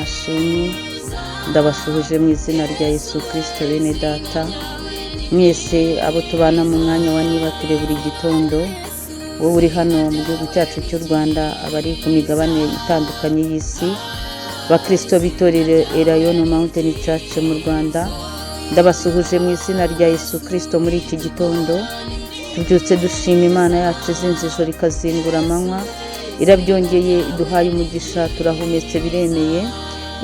ashimwe. Ndabasuhuje mu izina rya Yesu Kristo bene data, mwese abo tubana mu mwanya wa nibature buri gitondo, wowe uri hano mu gihugu cyacu cy'u Rwanda, abari ku migabane itandukanye y'isi, bakristo bitorere Elayono Mountain Church mu Rwanda, ndabasuhuje mu izina rya Yesu Kristo muri iki gitondo. Tubyutse dushima Imana yacu izinze ijoro ikazingura amanywa, irabyongeye iduhaye umugisha, turahumetse biremeye.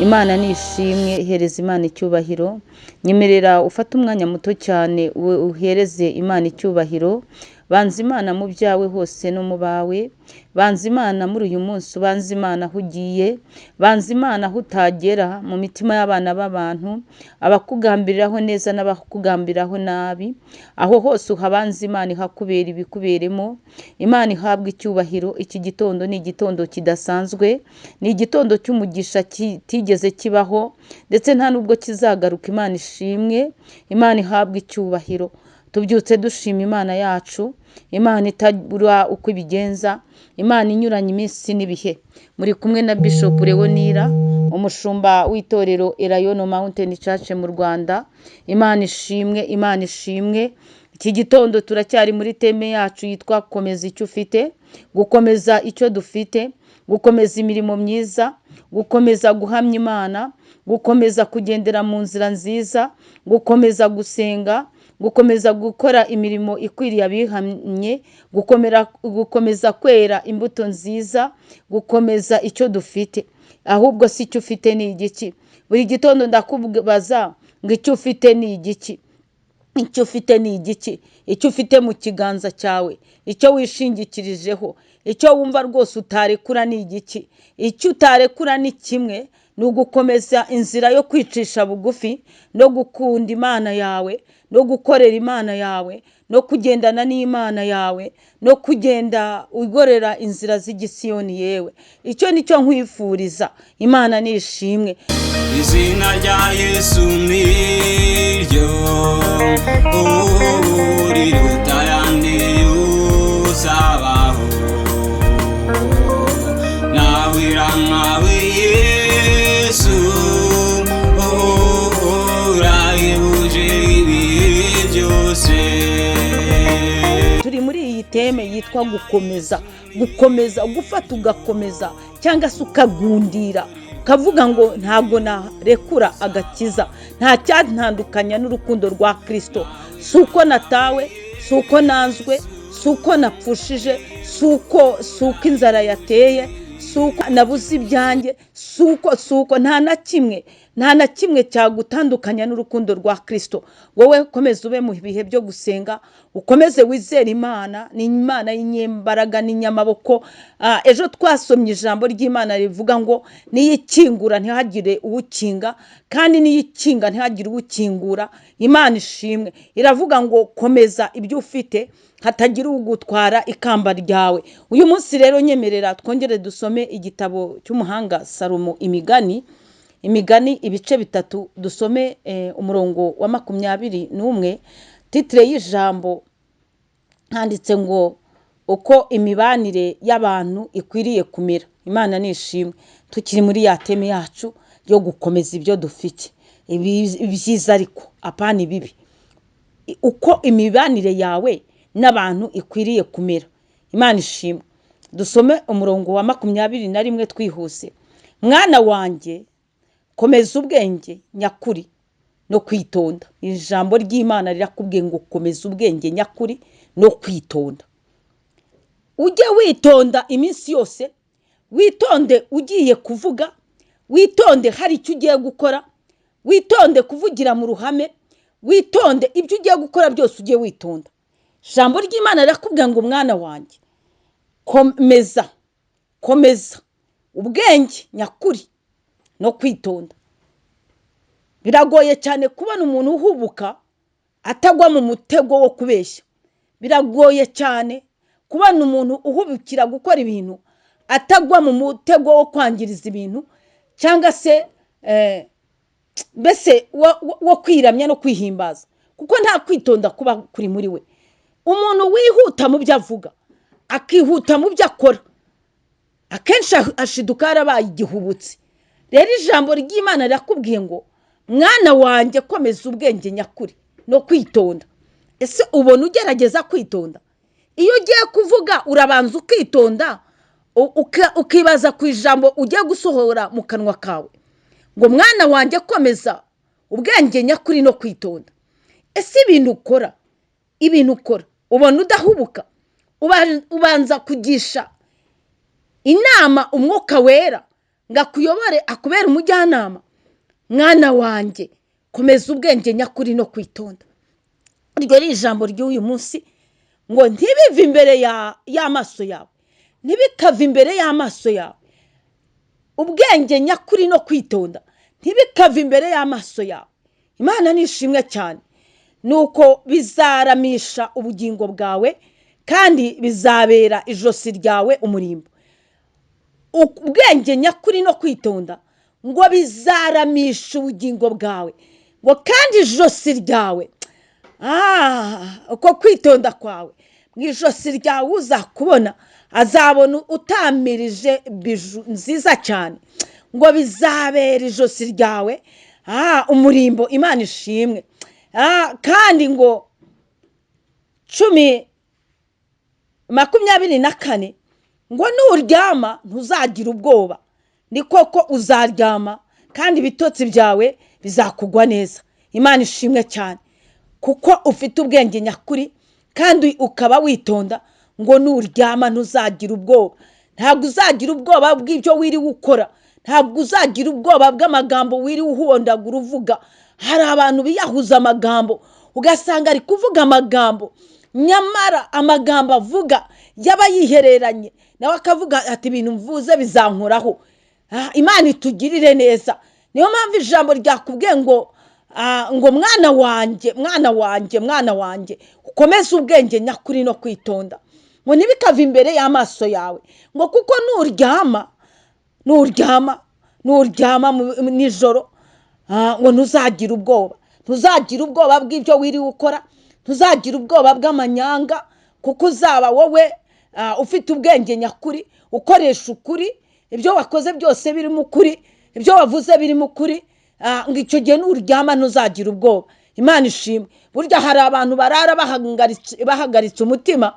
Imana nishimwe, ihereza Imana icyubahiro. Nyemerera ufate umwanya muto cyane uhereze Imana icyubahiro. Banza Imana mu byawe hose no mu bawe, banza Imana muri uyu munsi, banza Imana aho ugiye, banza Imana aho utagera mu mitima y'abana b'abantu, abakugambiriraho neza n'abakugambiriraho nabi, aho hose uhabanza Imana ihakubera ibikuberemo. Imana ihabwa icyubahiro. Iki gitondo ni igitondo kidasanzwe, ni igitondo cy'umugisha kitigeze kibaho ndetse nta nubwo kizagaruka. Imana ishimwe, Imana ihabwa icyubahiro. Tubyutse dushima Imana yacu, Imana itabura uko ibigenza, Imana inyuranye iminsi n'ibihe. Muri kumwe na Bishop Leonira, umushumba w'itorero Elayono Mountain Church mu Rwanda. Imana ishimwe, Imana ishimwe. Iki gitondo turacyari muri teme yacu yitwa gukomeza icyo ufite, gukomeza icyo dufite, gukomeza imirimo myiza, gukomeza guhamya Imana, gukomeza kugendera mu nzira nziza, gukomeza gusenga, gukomeza gukora imirimo ikwiriye abihamye, gukomeza kwera imbuto nziza, gukomeza icyo dufite. Ahubwo si icyo ufite ni igiki? Buri gitondo ndakubaza ngo icyo ufite ni igiki? Icyo ufite ni igiki? Icyo ufite mu kiganza cyawe, icyo wishingikirijeho, icyo wumva rwose utarekura ni igiki? Icyo utarekura ni kimwe, ni ugukomeza inzira yo kwicisha bugufi no gukunda Imana yawe, no gukorera Imana yawe, no kugendana n'Imana yawe, no kugenda ugorera inzira z'igisiyoni yewe. Icyo nicyo nkwifuriza. Imana nishimwe. Izina rya Yesu niryo riruta ayandi uzabaho, nawe irankawe Yesu urahebuje ibihe byose. Turi muri iyi teme yitwa gukomeza, gufata ugakomeza cyangwa se ukagundira, ukavuga ngo ntabwo narekura agakiza, nta cyantandukanya n'urukundo rwa Kristo. Si uko natawe, si uko nanzwe, si uko napfushije, si uko inzara yateye, si uko nabuze ibyanjye, si uko nta na kimwe cyagutandukanya n'urukundo rwa Kristo. Wowe komeza ube mu bihe byo gusenga, ukomeze wizere Imana. Ni Imana y'inyembaraga n'inyamaboko. Ejo twasomye ijambo ry'Imana rivuga ngo niyikingura ntihagire uwukinga, kandi niyikinga ntihagire uwukingura. Imana ishimwe. Iravuga ngo komeza ibyo ufite, hatagira ugutwara ikamba ryawe. Uyu munsi rero nyemerera twongere dusome igitabo cy'umuhanga Salomo, Imigani ibice bitatu. Dusome umurongo wa 21. Titire y'ijambo handitse ngo uko imibanire y'abantu ikwiriye kumera. Imana nishimwe. Tukiri muri ya teme yacu yo gukomeza ibyo dufite, ibyiza ariko apana ibibi. Uko imibanire yawe n'abantu ikwiriye kumera. Imana ishimwe. Dusome umurongo wa 21 twihuse. Mwana wanjye, komeza ubwenge nyakuri no kwitonda. Ijambo ry'Imana rirakubwiye ngo komeza ubwenge nyakuri no kwitonda. Ujye witonda iminsi yose, witonde ugiye kuvuga, witonde hari icyo ugiye gukora, witonde kuvugira mu ruhame, witonde ibyo ugiye gukora byose ugiye witonda. Ijambo ry'Imana rirakubwiye ngo mwana wanjye, komeza ubwenge nyakuri no kwitonda. Biragoye cyane kubona umuntu uhubuka atagwa mu mutego wo kubeshya. Biragoye cyane kubona umuntu uhubukira gukora ibintu atagwa mu mutego wo kwangiriza ibintu, cyangwa se mbese wo kwiramya no kwihimbaza, kuko nta kwitonda kuba kuri muri we. Umuntu wihuta mu byo avuga, akihuta mu byo akora, akenshi ashiduka yarabaye igihubutsi. rero ijambo ry'Imana rirakubwiye ngo mwana wanjye komeza ubwenge nyakuri no kwitonda. Ese ubona ugerageza kwitonda? Iyo ugiye kuvuga urabanza ukitonda, ukibaza ku ijambo ugiye gusohora mu kanwa kawe ngo mwana wanjye komeza ubwenge nyakuri no kwitonda. Ese ibintu ukora ubona udahubuka? Ubanza kugisha inama umwuka wera ngo akuyobore, akubera umujyanama. Mwana wanjye komeza ubwenge nyakuri no kwitonda. Iryo ari ijambo ry'uyu munsi, ngo ntibive imbere y'amaso yawe, ntibikave imbere y'amaso yawe. Ubwenge nyakuri no kwitonda ntibikave imbere y'amaso yawe. Imana nishimwe cyane. Nuko bizaramisha ubugingo bwawe kandi bizabera ijosi ryawe umurimbo. Ubwenge nyakuri no kwitonda ngo bizaramisha ubugingo bwawe, ngo kandi ijosi ryawe, uko kwitonda kwawe mu ijosi ryawe uzakubona azabona utamirije biju nziza cyane, ngo bizabera ijosi ryawe umurimbo. Imana ishimwe. Kandi ngo 10:24 ngo nuryama ntuzagira ubwoba, ni koko uzaryama kandi ibitotsi byawe bizakugwa neza. Imana ishimwe cyane kuko ufite ubwenge nyakuri kandi ukaba witonda, ngo nuryama ntuzagira ubwoba. Ntabwo uzagira ubwoba bw'ibyo wiriwe ukora, ntabwo uzagira ubwoba bw'amagambo wiriwe uhondagura uvuga. Hari abantu biyahuza amagambo, ugasanga ari kuvuga amagambo, nyamara amagambo avuga yaba yihereranye, nawe akavuga ati ibintu mvuze bizankoraho. Imana itugirire neza. Niyo mpamvu ijambo ryakubwiye ngo mwana wanjye ukomeze ubwenge nyakuri no kwitonda, ngo ntibikave imbere y'amaso yawe, ngo kuko nuryama nijoro, ngo ntuzagira ubwoba bw'ibyo wiriwe ukora, ntuzagira ubwoba bw'amanyanga, kuko uzaba wowe ufite ubwenge nyakuri, ukoresha ukuri, ibyo wakoze byose birimo ukuri, ibyo wavuze birimo ukuri. Ngo icyo gihe nuryama ntuzagira ubwoba. Imana ishimwe. Burya hari abantu barara bahagaritse umutima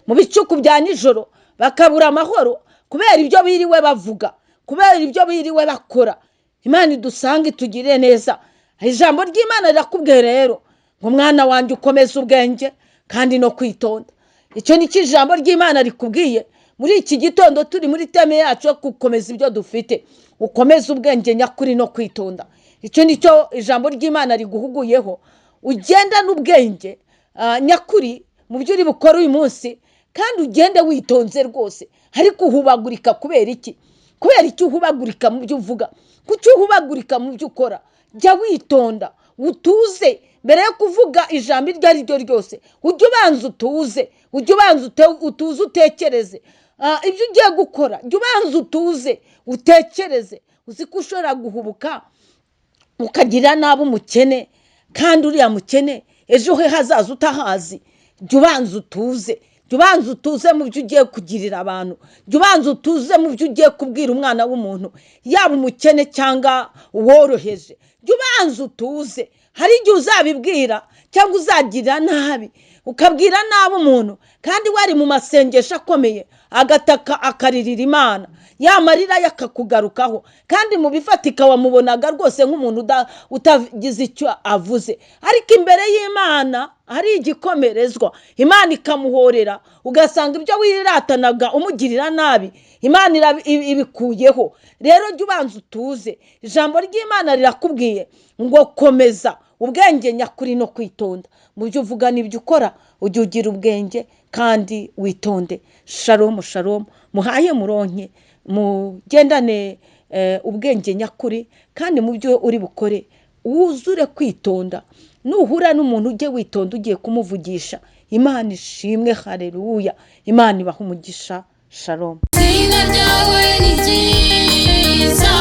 mu bicuku bya nijoro, bakabura amahoro kubera ibyo biriwe bavuga, kubera ibyo biriwe bakora. Imana idusanga itugirire neza. Ijambo ry'Imana rirakubwiye rero ngo mwana wanjye ukomeze ubwenge kandi no kwitonda. Icyo ni ijambo ry'Imana rikubwiye muri iki gitondo. Turi muri teme yacu yo gukomeza ibyo dufite, ukomeze ubwenge nyakuri no kwitonda. Icyo ni cyo ijambo ry'Imana riguhuguyeho. Ugenda n'ubwenge nyakuri mu byo uri bukora uyu munsi, kandi ugende witonze rwose. Ariko uhubagurika kubera iki? Kubera iki uhubagurika mu byo uvuga? Kuki uhubagurika mu byo ukora? Jya witonda, utuze mbere yo kuvuga ijambo iryo ari ryo ryose. Ujye ubanza utuze, utekereze ibyo ugiye gukora. Jya ubanza utuze utekereze. Uzi ko ushobora guhubuka ukagira nabi umukene, kandi uriya mukene ejo he hazaza utahazi. Jya ubanza utuze, jya ubanza utuze mu byo ugiye kugirira abantu, jya ubanza utuze mu byo ugiye kubwira umwana w'umuntu, yaba umukene cyangwa uworoheje. Jya ubanza utuze. Hari igihe uzabibwira cyangwa uzagirira nabi, ukabwira nabi umuntu, kandi wari mu masengesho akomeye, agataka akaririra Imana, yamarira yakakugarukaho, kandi mu bifatika wamubonaga rwose nk'umuntu utagize icyo avuze. Ariko imbere y'Imana hari igikomerezwa, Imana ikamuhorera, ugasanga ibyo wiratanaga umugirira nabi Imana ibikuyeho. Rero jya ubanza utuze. Ijambo ry'Imana rirakubwiye ngo komeza ubwenge nyakuri no kwitonda. Mu byo uvuga n'ibyo ukora ujye ugira ubwenge kandi witonde. Shalom shalom. Muhaye muronke, mugendane ubwenge nyakuri, kandi mu byo uri bukore wuzure kwitonda. Nuhura n'umuntu ujye witonda ugiye kumuvugisha. Imana ishimwe. Haleluya. Imana ibaha umugisha. Shalom. Izina ryawe ni ryiza.